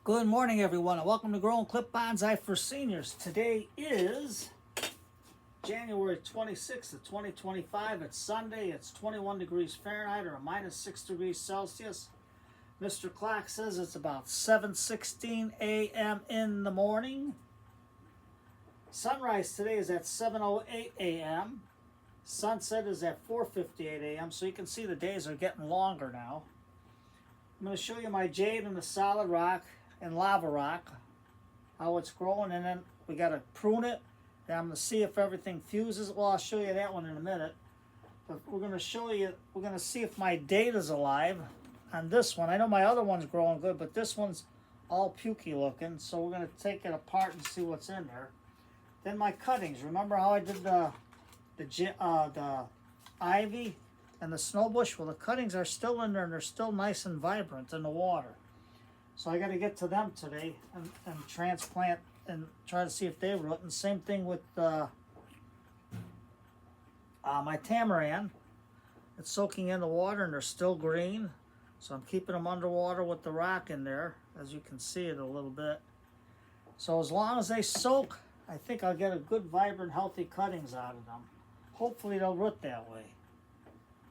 Good morning, everyone, and welcome to Growing Clip-Ons for Seniors. Today is January 26th of 2025. It's Sunday. It's 21 degrees Fahrenheit or -6 degrees Celsius. Mr. Clock says it's about 7:16 a.m. in the morning. Sunrise today is at 7:08 a.m. Sunset is at 4:58 a.m. So you can see the days are getting longer now. I'm going to show you my jade and the solid rock and lava rock, how it's growing, and then we got to prune it, and I'm going to see if everything fuses. Well, I'll show you that one in a minute, but we're going to show you, we're going to see if my date is alive on this one. I know my other one's growing good, but this one's all pukey looking, so we're going to take it apart and see what's in there. Then my cuttings. Remember how I did the ivy and the snow bush? Well, the cuttings are still in there, and they're still nice and vibrant in the water. So I got to get to them today and transplant and try to see if they root. And same thing with my tamarin. It's soaking in the water and they're still green. So I'm keeping them underwater with the rock in there, as you can see it a little bit. So as long as they soak, I think I'll get a good, vibrant, healthy cuttings out of them. Hopefully they'll root that way.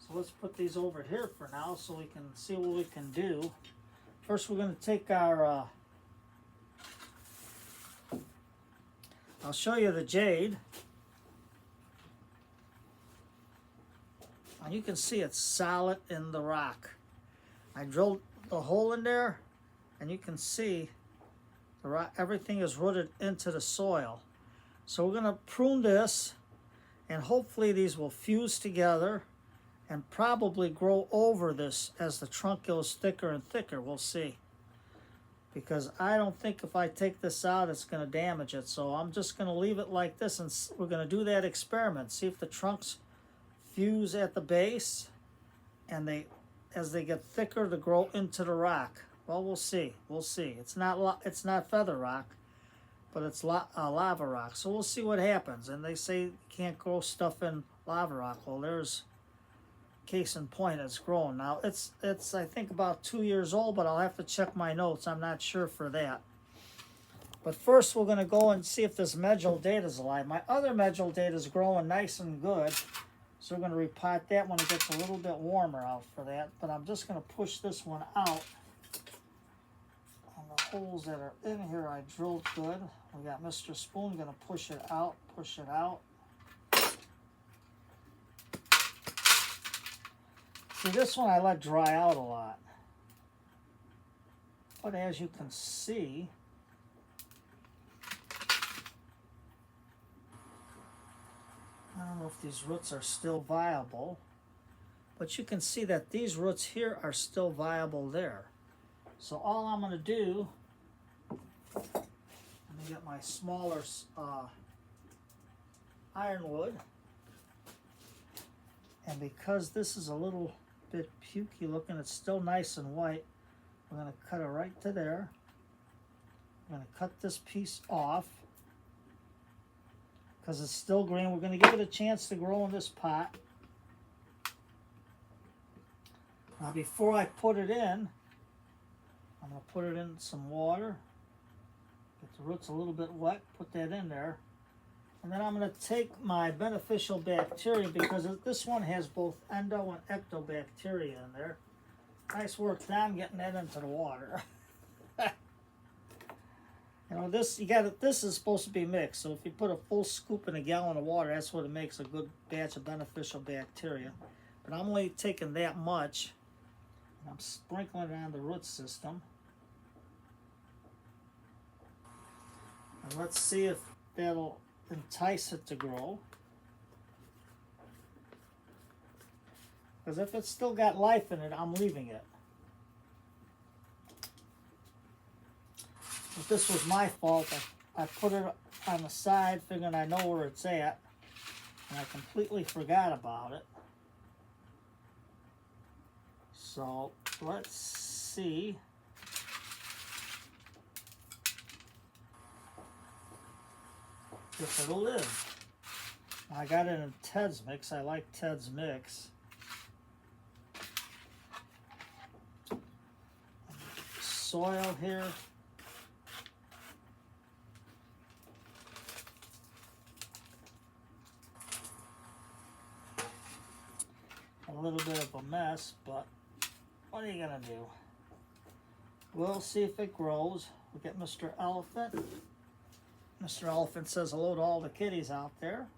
So let's put these over here for now so we can see what we can do. First, we're going to take our, I'll show you the jade. And you can see it's solid in the rock. I drilled the hole in there, and you can see the rock, everything is rooted into the soil. So we're going to prune this, and hopefully these will fuse together and probably grow over this as the trunk goes thicker and thicker. We'll see. Because I don't think if I take this out, it's going to damage it. So I'm just going to leave it like this, and we're going to do that experiment. See if the trunks fuse at the base, and as they get thicker, to grow into the rock. Well, we'll see. We'll see. It's not feather rock, but it's lava rock. So we'll see what happens. And they say you can't grow stuff in lava rock. Well, there's case in point, it's growing now. It's I think about 2 years old, but I'll have to check my notes. I'm not sure for that. But first we're going to go and see if this medjool date is alive. My other medjool date is growing nice and good, so we're going to repot that when it gets a little bit warmer out for that. But I'm just going to push this one out. And the holes that are in here I drilled good. We got Mr. Spoon going to push it out, push it out. See, this one I let dry out a lot. But as you can see, I don't know if these roots are still viable, but you can see that these roots here are still viable there. So all I'm going to do, let me get my smaller ironwood, and because this is a little bit pukey looking, it's still nice and white, we're going to cut it right to there. I'm going to cut this piece off because it's still green. We're going to give it a chance to grow in this pot. Now before I put it in, I'm going to put it in some water, get the roots a little bit wet, put that in there. And then I'm going to take my beneficial bacteria, because this one has both endo and ectobacteria in there. Nice work, Tom, getting that into the water. You know, this is supposed to be mixed. So if you put a full scoop in a gallon of water, that's what it makes a good batch of beneficial bacteria. But I'm only taking that much, and I'm sprinkling it on the root system. And let's see if that'll entice it to grow. Because if it's still got life in it, I'm leaving it. But this was my fault. I put it on the side figuring I know where it's at, and I completely forgot about it. So let's see. If it'll live. I got it in Ted's mix. I like Ted's mix. Soil here. a little bit of a mess, but what are you gonna do? We'll see if it grows. We'll get Mr. Elephant. Mr. Elephant says hello to all the kitties out there.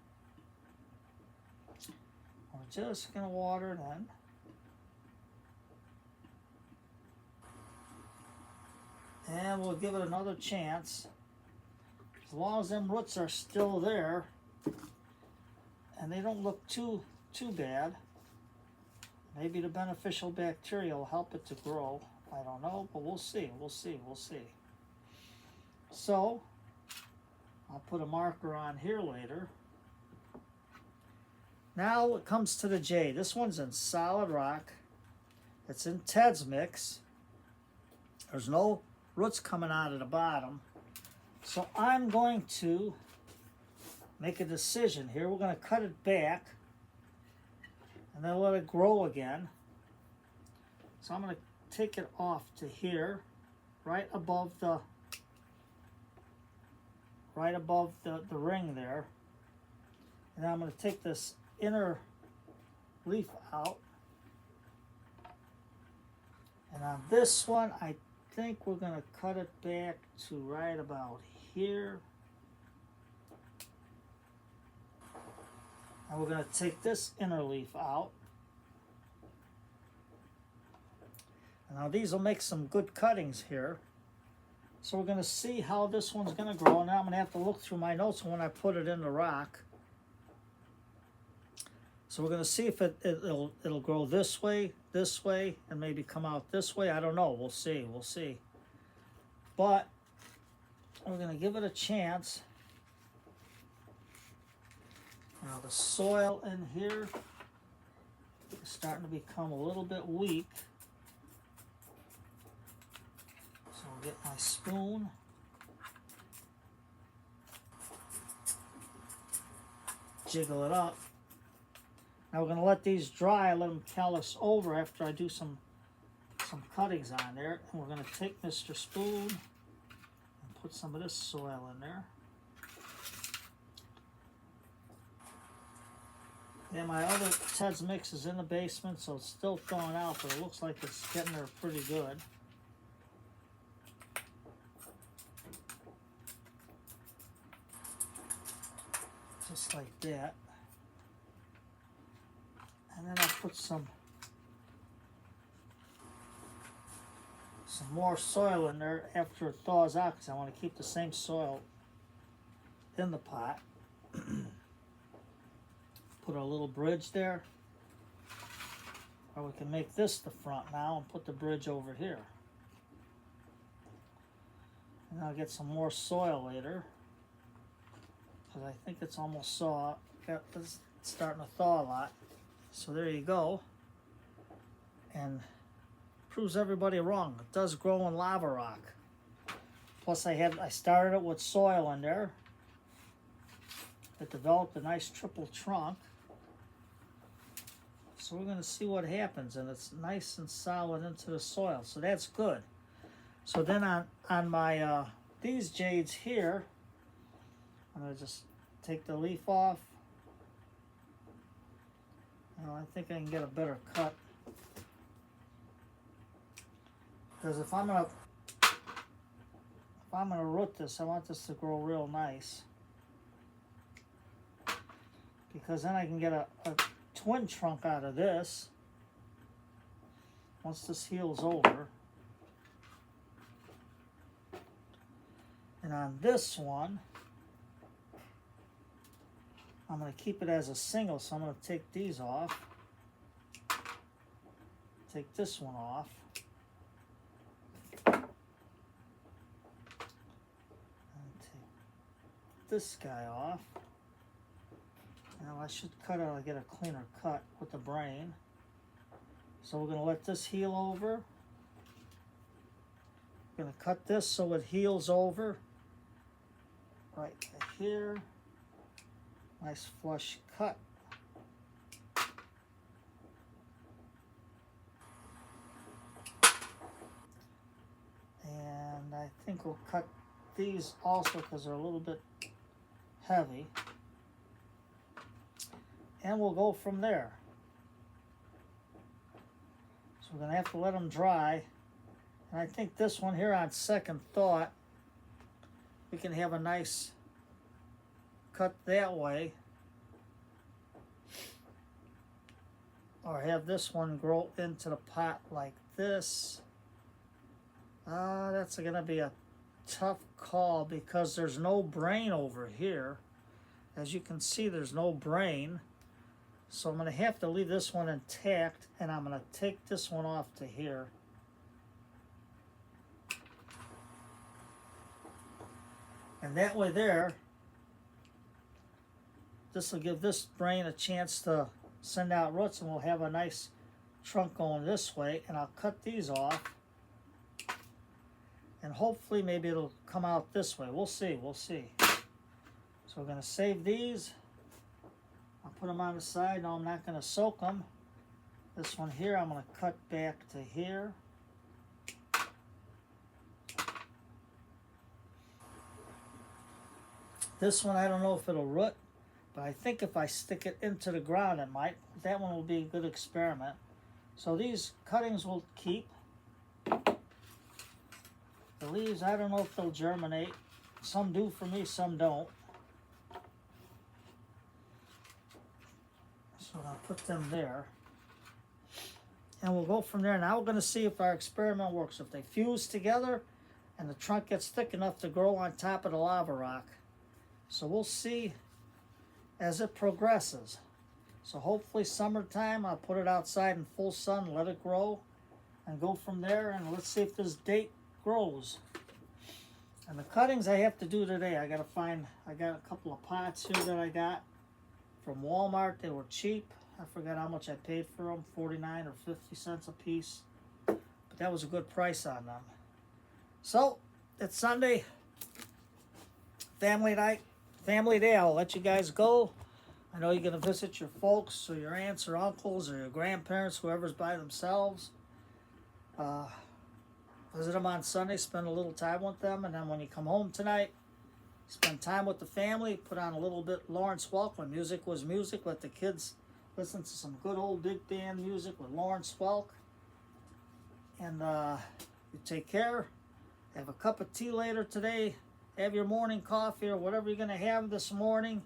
We're just gonna water it in. And we'll give it another chance. As long as them roots are still there and they don't look too bad, maybe the beneficial bacteria will help it to grow. I don't know, but we'll see. So I'll put a marker on here later. Now it comes to the Jade. This one's in solid rock. It's in Ted's mix. There's no roots coming out of the bottom. So I'm going to make a decision here. We're going to cut it back and then let it grow again. So I'm going to take it off to here, right above the ring there. And then I'm going to take this inner leaf out. And on this one, I think we're going to cut it back to right about here. And we're going to take this inner leaf out. And now these will make some good cuttings here. So we're going to see how this one's going to grow. Now I'm going to have to look through my notes when I put it in the rock. So we're going to see if it'll grow this way, and maybe come out this way. I don't know. We'll see. But we're going to give it a chance. Now the soil in here is starting to become a little bit weak. So I'll get my spoon. Jiggle it up. Now we're going to let these dry, let them callus over after I do some cuttings on there. And we're going to take Mr. Spoon and put some of this soil in there. And my other Ted's mix is in the basement, so it's still thawing out, but it looks like it's getting there pretty good. Just like that. And then I'll put some more soil in there after it thaws out, because I want to keep the same soil in the pot. Put a little bridge there. Or we can make this the front now and put the bridge over here. And I'll get some more soil later, because I think it's almost it's starting to thaw a lot. So there you go. And proves everybody wrong. It does grow in lava rock. Plus I started it with soil in there. It developed a nice triple trunk. So we're going to see what happens, and it's nice and solid into the soil. So that's good. So then on my these jades here, I'm going to just take the leaf off. I think I can get a better cut, because if I'm gonna root this, I want this to grow real nice, because then I can get a twin trunk out of this once this heals over. And on this one, I'm going to keep it as a single, so I'm going to take these off. Take this one off. And take this guy off. Now I should cut it, I'll get a cleaner cut with the brain. So we're going to let this heal over. We're going to cut this so it heals over. Right here. Nice flush cut. And I think we'll cut these also because they're a little bit heavy. And we'll go from there. So we're going to have to let them dry. And I think this one here, on second thought, we can have a nice cut that way. Or have this one grow into the pot like this. That's going to be a tough call because there's no brain over here. As you can see, there's no brain. So I'm going to have to leave this one intact, and I'm going to take this one off to here. And that way there, this will give this brain a chance to send out roots, and we'll have a nice trunk going this way. And I'll cut these off. And hopefully maybe it'll come out this way. We'll see, we'll see. So we're going to save these. I'll put them on the side. No, I'm not going to soak them. This one here, I'm going to cut back to here. This one, I don't know if it'll root, but I think if I stick it into the ground, it might. That one will be a good experiment. So these cuttings will keep. The leaves, I don't know if they'll germinate. Some do for me, some don't. So I'll put them there. And we'll go from there. Now we're going to see if our experiment works. If they fuse together and the trunk gets thick enough to grow on top of the lava rock. So we'll see as it progresses. So hopefully summertime, I'll put it outside in full sun, let it grow, and go from there. And let's see if this date grows. And the cuttings I have to do today, I got a couple of pots here that I got from Walmart. They were cheap. I forgot how much I paid for them, 49 or 50 cents a piece. But that was a good price on them. So, it's Sunday, family night, family day. I'll let you guys go. I know you're going to visit your folks or your aunts or uncles or your grandparents, whoever's by themselves. Visit them on Sunday, spend a little time with them, and then when you come home tonight, spend time with the family, put on a little bit Lawrence Welk when music was music. Let the kids listen to some good old big band music with Lawrence Welk. And you take care. Have a cup of tea later today. Have your morning coffee or whatever you're going to have this morning.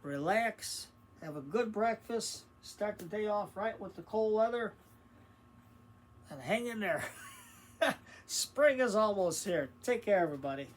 Relax. Have a good breakfast. Start the day off right with the cold weather. And hang in there. Spring is almost here. Take care, everybody.